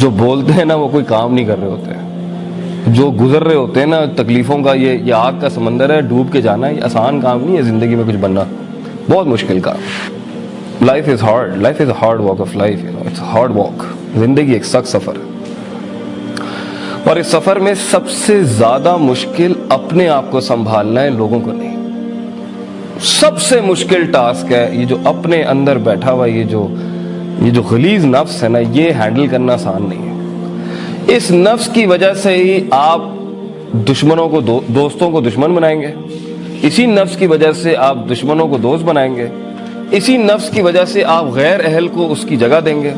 جو بولتے ہیں نا وہ کوئی کام نہیں کر رہے ہوتے ہیں، جو گزر رہے ہوتے ہیں نا تکلیفوں کا، یہ آگ کا سمندر ہے، ڈوب کے جانا یہ آسان کام نہیں ہے، زندگی میں کچھ بننا بہت مشکل کام۔ Life is hard, life is a hard walk of life, it's hard walk. زندگی ایک سخت سفر ہے، اور اس سفر میں سب سے زیادہ مشکل اپنے آپ کو سنبھالنا ہے، لوگوں کو نہیں۔ سب سے مشکل ٹاسک ہے یہ جو اپنے اندر بیٹھا ہوا یہ جو غلیظ نفس ہے نا، یہ ہینڈل کرنا آسان نہیں ہے۔ اس نفس کی وجہ سے ہی آپ دشمنوں کو دوستوں کو دشمن بنائیں گے، اسی نفس کی وجہ سے آپ دشمنوں کو دوست بنائیں گے، اسی نفس کی وجہ سے آپ غیر اہل کو اس کی جگہ دیں گے،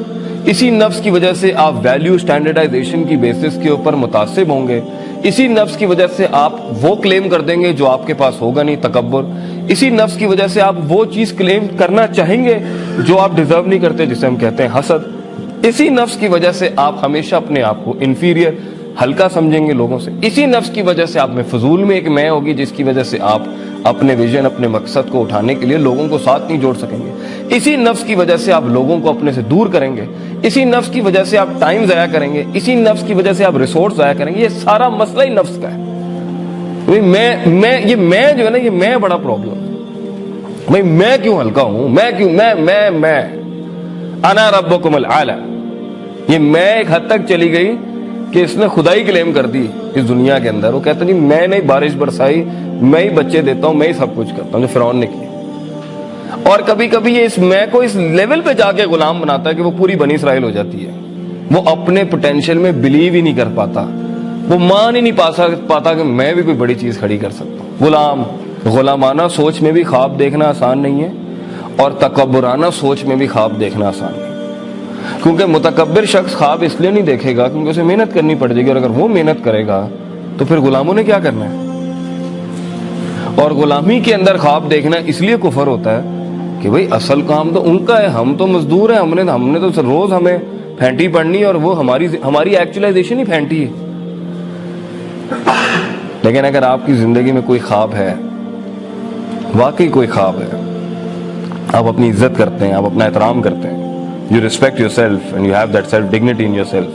اسی نفس کی وجہ سے آپ ویلیو سٹینڈرڈائزیشن کی بیسس کے اوپر متعصب ہوں گے، اسی نفس کی وجہ سے آپ وہ کلیم کر دیں گے جو آپ کے پاس ہوگا نہیں، تکبر۔ اسی نفس کی وجہ سے آپ وہ چیز کلیم کرنا چاہیں گے جو آپ ڈیزرو نہیں کرتے، جسے ہم کہتے ہیں حسد۔ اسی نفس کی وجہ سے آپ ہمیشہ اپنے آپ کو انفیریئر، ہلکا سمجھیں گے لوگوں سے۔ اسی نفس کی وجہ سے آپ میں فضول میں ایک میں ہوگی، جس کی وجہ سے آپ اپنے ویژن، اپنے مقصد کو اٹھانے کے لیے لوگوں کو ساتھ نہیں جوڑ سکیں گے۔ اسی نفس کی وجہ سے آپ لوگوں کو اپنے سے دور کریں گے، اسی نفس کی وجہ سے آپ ٹائم ضائع کریں گے، اسی نفس کی وجہ سے آپ ریسورس ضائع کریں گے۔ یہ سارا مسئلہ ہی نفس کا ہے۔ یہ میں جو ہے نا، یہ میں بڑا پرابلم ہے۔ بھائی میں کیوں ہلکا ہوں، میں انا ربکم الاعلی، یہ میں ایک حد تک چلی گئی کہ اس نے خدائی کلیم کر دی اس دنیا کے اندر۔ وہ کہتا نہیں میں نے بارش برسائی، میں ہی بچے دیتا ہوں، میں ہی سب کچھ کرتا ہوں، جو فرعون نے کیا۔ اور کبھی کبھی یہ اس میں کو اس لیول پہ جا کے غلام بناتا ہے کہ وہ پوری بنی اسرائیل ہو جاتی ہے۔ وہ اپنے پوٹینشیل میں بلیو ہی نہیں کر پاتا، وہ مان ہی نہیں پاتا کہ میں بھی کوئی بڑی چیز کھڑی کر سکتا ہوں۔ غلامانہ سوچ میں بھی خواب دیکھنا آسان نہیں ہے، اور تکبرانہ سوچ میں بھی خواب دیکھنا آسان نہیں، کیونکہ متکبر شخص خواب اس لیے نہیں دیکھے گا کیونکہ اسے محنت کرنی پڑے گی، اور اگر وہ محنت کرے گا تو پھر غلاموں نے کیا کرنا ہے۔ اور غلامی کے اندر خواب دیکھنا اس لیے کفر ہوتا ہے کہ بھئی اصل کام تو ان کا ہے، ہم تو مزدور ہیں، ہم نے تو روز ہمیں پھینٹی پڑنی ہے، اور وہ ہماری ایکچولائزیشن ہی پھینٹی ہے۔ لیکن اگر آپ کی زندگی میں کوئی خواب ہے، واقعی کوئی خواب ہے، آپ اپنی عزت کرتے ہیں، آپ اپنا احترام کرتے ہیں، you respect yourself and you have that self dignity in yourself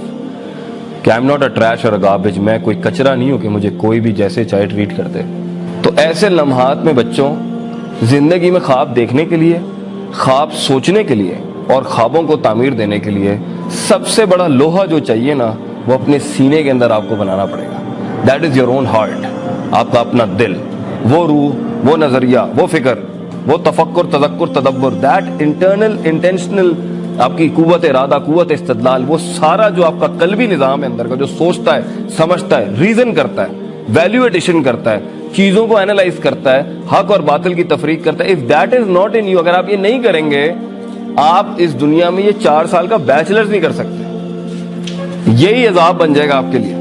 کہ I'm not a trash or a garbage، میں کوئی کچرا نہیں ہوں کہ مجھے کوئی بھی جیسے چاہے ٹریٹ کر دے۔ تو ایسے لمحات میں بچوں، زندگی میں خواب دیکھنے کے لیے، خواب سوچنے کے لیے اور خوابوں کو تعمیر دینے کے لیے سب سے بڑا لوہا جو چاہیے نا، وہ اپنے سینے کے اندر آپ کو بنانا پڑے گا۔ That is your own heart، آپ کا اپنا دل، وہ روح، وہ نظریہ، وہ فکر، وہ تفکر، تذکر، تدبر، that internal intentional آپ کی قوت ارادہ، قوت استدلال، وہ سارا جو آپ کا قلبی نظام ہے اندر کا، جو سوچتا ہے، سمجھتا ہے، ریزن کرتا ہے، ویلیو ایڈیشن کرتا ہے، چیزوں کو اینالائز کرتا ہے، حق اور باطل کی تفریق کرتا ہے۔ if that is not in you، اگر آپ یہ نہیں کریں گے، آپ اس دنیا میں یہ 4 سال کا بیچلرز نہیں کر سکتے۔ یہی عذاب بن جائے گا آپ کے لیے۔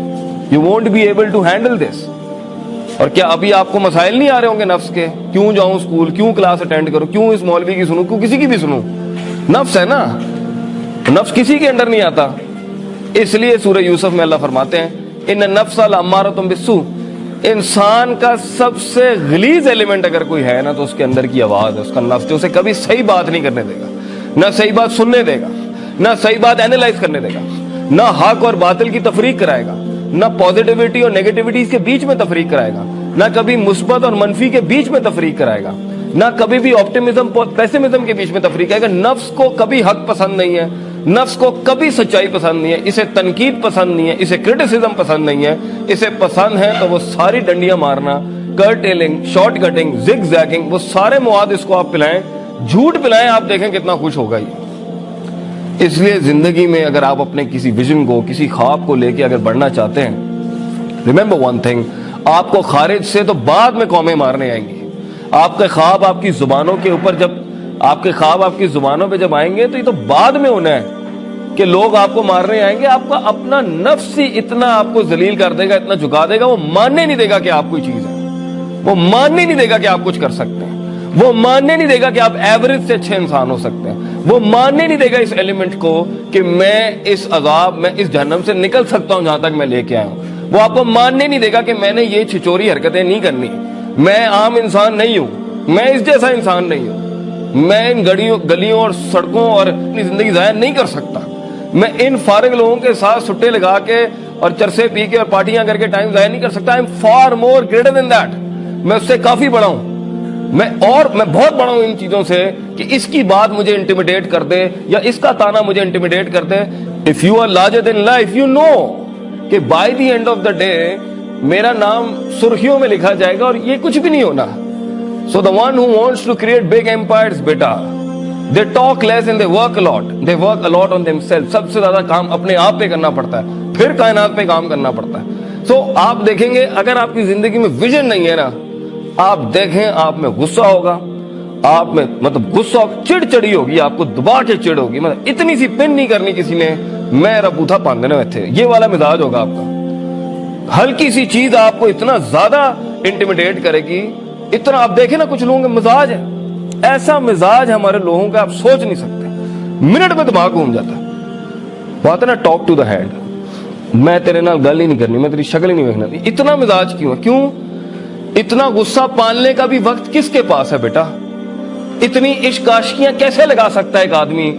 you won't be able to handle this۔ اور کیا ابھی آپ کو مسائل نہیں آ رہے ہوں گے نفس کے؟ کیوں جاؤں اسکول، کیوں کلاس اٹینڈ کروں، کیوں اس مولوی کی سنوں، کیوں کسی کی بھی سنوں؟ نفس ہے نا، نفس کسی کے انڈر نہیں آتا۔ اس لیے سورہ یوسف میں اللہ فرماتے ہیں ان النفس لامارۃ بالسوء، انسان کا سب سے غلیظ ایلیمنٹ اگر کوئی ہے نا تو اس کے اندر کی آواز ہے، اس کا نفس، جو اسے کبھی صحیح بات نہیں کرنے دے گا، نہ صحیح بات سننے دے گا، نہ صحیح بات اینالائز کرنے دے گا، نہ حق اور باطل کی تفریق کرائے گا، نہ پازیٹیوٹی اور نیگیٹیوٹی کے بیچ میں تفریق کرائے گا، نہ کبھی مثبت اور منفی کے بیچ میں تفریق کرائے گا، نہ کبھی بھی آپٹیمزم پیسمزم کے بیچ میں تفریق کرے گا۔ نفس کو کبھی حق پسند نہیں ہے، نفس کو کبھی سچائی پسند نہیں ہے، اسے تنقید پسند نہیں ہے، اسے کرٹیسزم پسند نہیں ہے۔ اسے پسند ہے تو وہ ساری ڈنڈیاں مارنا، کرٹیلنگ، شارٹ کٹنگ، زگ زیگنگ، وہ سارے مواد اس کو آپ پلائیں، جھوٹ پلائیں، آپ دیکھیں کتنا خوش ہوگا یہ۔ اس لیے زندگی میں اگر آپ اپنے کسی ویژن کو، کسی خواب کو لے کے اگر بڑھنا چاہتے ہیں، ریممبر ون تھنگ، آپ کو خارج سے تو بعد میں قومیں مارنے آئیں گی۔ آپ کے خواب آپ کی زبانوں کے اوپر جب آپ کے خواب آپ کی زبانوں پہ جب آئیں گے تو یہ تو بعد میں ہونا ہے کہ لوگ آپ کو مارنے آئیں گے۔ آپ کا اپنا نفس ہی اتنا آپ کو ذلیل کر دے گا، اتنا جھکا دے گا، وہ ماننے نہیں دے گا کہ آپ کوئی چیز ہے، وہ ماننے نہیں دے گا کہ آپ کچھ کر سکتے ہیں، وہ ماننے نہیں دے گا کہ آپ ایوریج سے اچھے انسان ہو سکتے ہیں، وہ ماننے نہیں دے گا اس ایلیمنٹ کو کہ میں اس عذاب، میں اس جہنم سے نکل سکتا ہوں جہاں تک میں لے کے آیا ہوں۔ وہ آپ کو ماننے نہیں دے گا کہ میں نے یہ چھچوری حرکتیں نہیں کرنی، میں عام انسان نہیں ہوں، میں اس جیسا انسان نہیں ہوں، میں ان گلیوں اور سڑکوں اور اپنی زندگی ضائع نہیں کر سکتا، میں ان فارغ لوگوں کے ساتھ سٹے لگا کے اور چرسے پی کے اور پارٹیاں کر کے ٹائم ضائع نہیں کر سکتا. I am for more greater than that. میں اس سے کافی بڑا ہوں. میں بہت بڑا ہوں ان چیزوں سے کہ اس کی بات مجھے انٹیمیڈیٹ کر دے یا اس کا تانا مجھے انٹیمیڈیٹ کر دے. If you are larger than life, you know کہ by the end of the day میرا نام سرخیوں میں لکھا جائے گا اور یہ کچھ بھی نہیں ہونا. So the one who wants to create big empires, beta, they talk less and they work a lot. They work a lot on themselves. سب سے زیادہ کام اپنے آپ پہ کرنا پڑتا ہے, پھر کائنات پہ کام کرنا پڑتا ہے. So آپ دیکھیں گے اگر آپ کی زندگی میں ویژن نہیں ہے نا, آپ دیکھیں آپ میں غصہ ہوگا, آپ میں غصہ چڑچڑی ہوگی, آپ کو دبا کے چڑ ہوگی, اتنی سی پن نہیں کرنی کسی نے, میرا بوتھا باندھنے میں تھے, یہ والا مزاج ہوگا آپ کا. ہلکی سی چیز آپ کو اتنا زیادہ انٹیمیڈیٹ کرے گی, اتنا. آپ دیکھیں نا کچھ لوگوں کا مزاج ہے, ایسا مزاج ہمارے لوگوں کا آپ سوچ نہیں سکتے, منٹ میں دماغ گھوم جاتا ہے. بات ہے نا ٹاک ٹو دا ہینڈ, میں تیرے نال گل ہی نہیں کرنی, میں تیری شکل ہی نہیں دیکھنا. اتنا مزاج کیوں ہے؟ کیوں اتنا غصہ پالنے کا بھی وقت کس کے پاس ہے بیٹا؟ اتنی عشق عاشقیاں کیسے لگا سکتا ہے ایک آدمی؟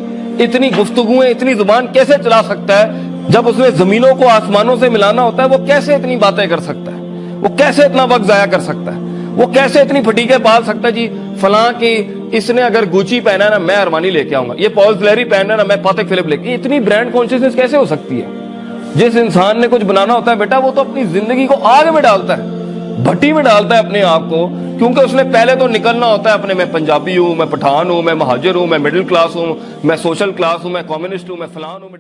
اتنی گفتگویں, اتنی زبان کیسے چلا سکتا ہے؟ جب اس نے زمینوں کو آسمانوں سے ملانا ہوتا ہے, وہ کیسے اتنی باتیں کر سکتا ہے؟ وہ کیسے اتنا وقت ضائع کر سکتا ہے؟ وہ کیسے اتنی پھٹیکیں پال سکتا ہے؟ جی فلاں کی اس نے اگر گوچی پہنا ہے نا, میں ارمانی لے کے آؤں گا. یہ پال فلیری پہنا ہے نا, میں پاتک فلپ لے کے. اتنی برانڈ کانشیسنس کیسے ہو سکتی ہے؟ جس انسان نے کچھ بنانا ہوتا ہے بیٹا, وہ تو اپنی زندگی کو آگ میں ڈالتا ہے, بھٹی میں ڈالتا ہے اپنے آپ کو, کیونکہ اس نے پہلے تو نکلنا ہوتا ہے اپنے, میں پنجابی ہوں, میں پٹھان ہوں, میں مہاجر ہوں, میں مڈل کلاس ہوں, میں سوشل کلاس ہوں, میں کمیونسٹ ہوں, میں فلان ہوں, میں